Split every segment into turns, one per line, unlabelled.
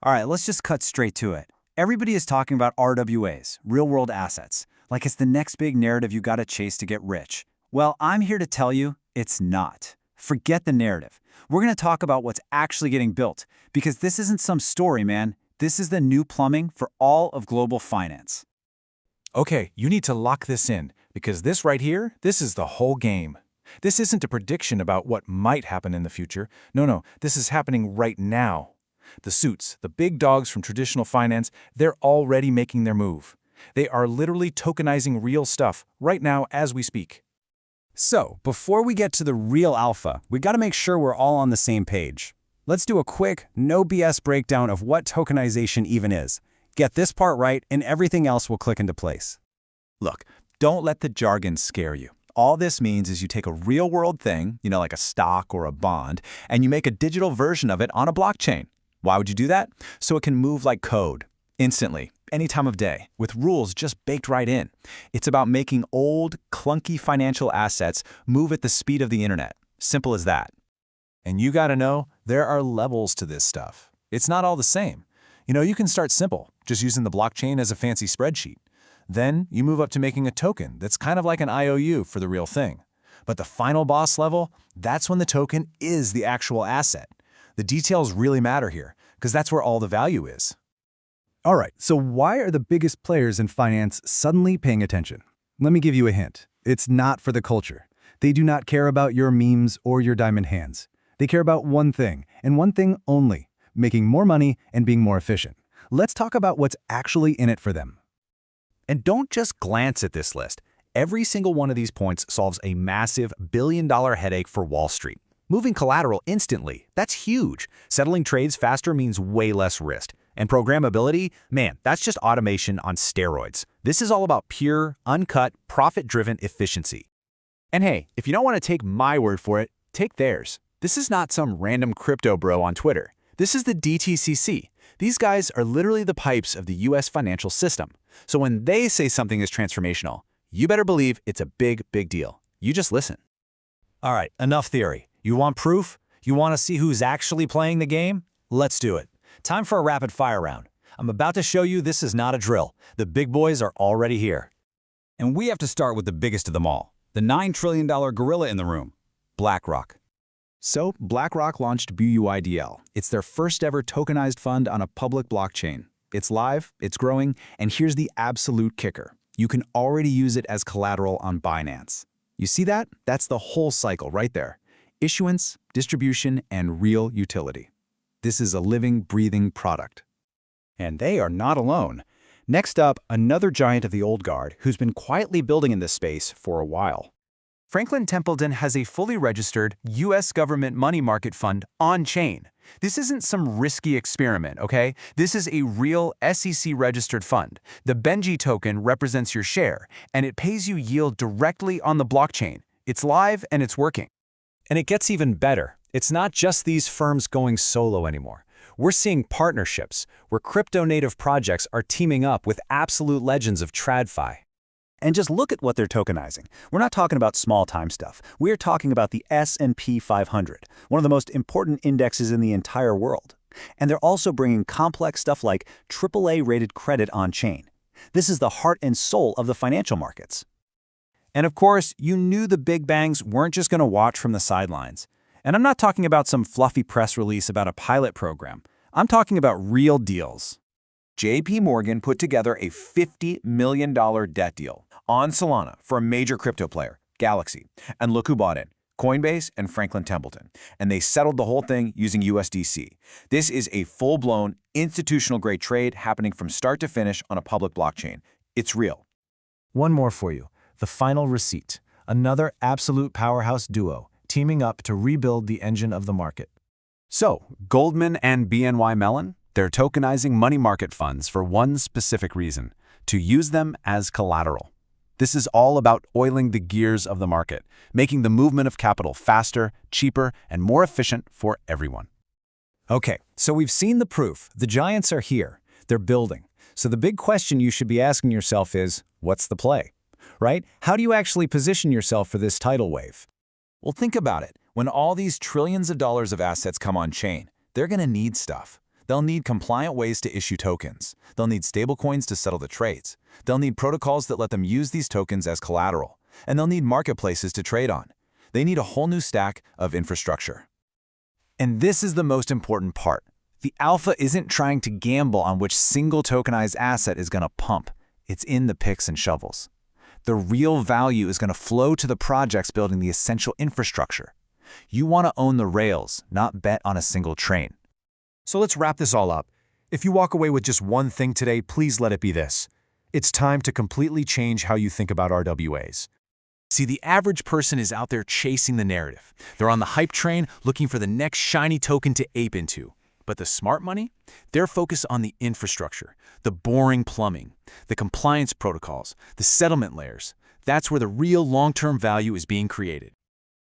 All right, let's just cut straight to it. Everybody is talking about RWAs, real-world assets, like it's the next big narrative you gotta chase to get rich. Well, I'm here to tell you it's not. Forget the narrative. We're gonna talk about what's actually getting built, because this isn't some story, man. This is the new plumbing for all of global finance.
Okay, you need to lock this in, because this right here, this is the whole game. This isn't a prediction about what might happen in the future. No, this is happening right now. The suits, the big dogs from traditional finance, they're already making their move. They are literally tokenizing real stuff right now as we speak.
So, before we get to the real alpha, we gotta make sure we're all on the same page. Let's do a quick, no BS breakdown of what tokenization even is. Get this part right, and everything else will click into place.
Look, don't let the jargon scare you. All this means is you take a real-world thing, like a stock or a bond, and you make a digital version of it on a blockchain. Why would you do that? So it can move like code, instantly, any time of day, with rules just baked right in. It's about making old, clunky financial assets move at the speed of the internet. Simple as that. And you gotta know, there are levels to this stuff. It's not all the same. You can start simple, just using the blockchain as a fancy spreadsheet. Then you move up to making a token that's kind of like an IOU for the real thing. But the final boss level, that's when the token is the actual asset. The details really matter here, because that's where all the value is.
All right, so why are the biggest players in finance suddenly paying attention? Let me give you a hint. It's not for the culture. They do not care about your memes or your diamond hands. They care about one thing, and one thing only: making more money and being more efficient. Let's talk about what's actually in it for them.
And don't just glance at this list. Every single one of these points solves a massive billion-dollar headache for Wall Street. Moving collateral instantly, that's huge. Settling trades faster means way less risk. And programmability, man, that's just automation on steroids. This is all about pure, uncut, profit-driven efficiency. And hey, if you don't want to take my word for it, take theirs. This is not some random crypto bro on Twitter. This is the DTCC. These guys are literally the pipes of the US financial system. So when they say something is transformational, you better believe it's a big, big deal. You just listen.
All right, enough theory. You want proof? You want to see who's actually playing the game? Let's do it. Time for a rapid-fire round. I'm about to show you this is not a drill. The big boys are already here.
And we have to start with the biggest of them all, the $9 trillion gorilla in the room, BlackRock.
So, BlackRock launched BUIDL. It's their first ever tokenized fund on a public blockchain. It's live, it's growing, and here's the absolute kicker. You can already use it as collateral on Binance. You see that? That's the whole cycle right there. Issuance, distribution, and real utility. This is a living, breathing product.
And they are not alone. Next up, another giant of the old guard who's been quietly building in this space for a while. Franklin Templeton has a fully registered U.S. government money market fund on-chain. This isn't some risky experiment, okay? This is a real SEC-registered fund. The Benji token represents your share, and it pays you yield directly on the blockchain. It's live and it's working.
And it gets even better. It's not just these firms going solo anymore. We're seeing partnerships where crypto-native projects are teaming up with absolute legends of TradFi.
And just look at what they're tokenizing. We're not talking about small-time stuff. We're talking about the S&P 500, one of the most important indexes in the entire world. And they're also bringing complex stuff like AAA-rated credit on-chain. This is the heart and soul of the financial markets.
And of course, you knew the big bangs weren't just going to watch from the sidelines. And I'm not talking about some fluffy press release about a pilot program. I'm talking about real deals.
JP Morgan put together a $50 million debt deal on Solana for a major crypto player, Galaxy. And look who bought in: Coinbase and Franklin Templeton. And they settled the whole thing using USDC. This is a full-blown, institutional-grade trade happening from start to finish on a public blockchain. It's real.
One more for you. The final receipt. Another absolute powerhouse duo teaming up to rebuild the engine of the market.
So, Goldman and BNY Mellon, they're tokenizing money market funds for one specific reason: to use them as collateral. This is all about oiling the gears of the market, making the movement of capital faster, cheaper, and more efficient for everyone.
Okay, so we've seen the proof. The giants are here. They're building. So the big question you should be asking yourself is, what's the play? Right? How do you actually position yourself for this tidal wave?
Well, think about it. When all these trillions of dollars of assets come on chain, they're going to need stuff.
They'll need compliant ways to issue tokens. They'll need stablecoins to settle the trades. They'll need protocols that let them use these tokens as collateral. And they'll need marketplaces to trade on. They need a whole new stack of infrastructure.
And this is the most important part. The alpha isn't trying to gamble on which single tokenized asset is going to pump. It's in the picks and shovels. The real value is going to flow to the projects building the essential infrastructure. You want to own the rails, not bet on a single train.
So let's wrap this all up. If you walk away with just one thing today, please let it be this. It's time to completely change how you think about RWAs.
See, the average person is out there chasing the narrative. They're on the hype train looking for the next shiny token to ape into. But the smart money? They're focused on the infrastructure, the boring plumbing, the compliance protocols, the settlement layers. That's where the real long-term value is being created.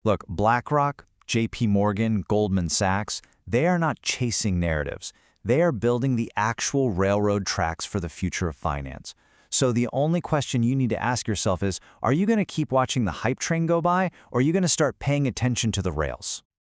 Look, BlackRock, JP Morgan, Goldman Sachs, they are not chasing narratives. They are building the actual railroad tracks for the future of finance. So the only question you need to ask yourself is, are you going to keep watching the hype train go by, or are you going to start paying attention to the rails?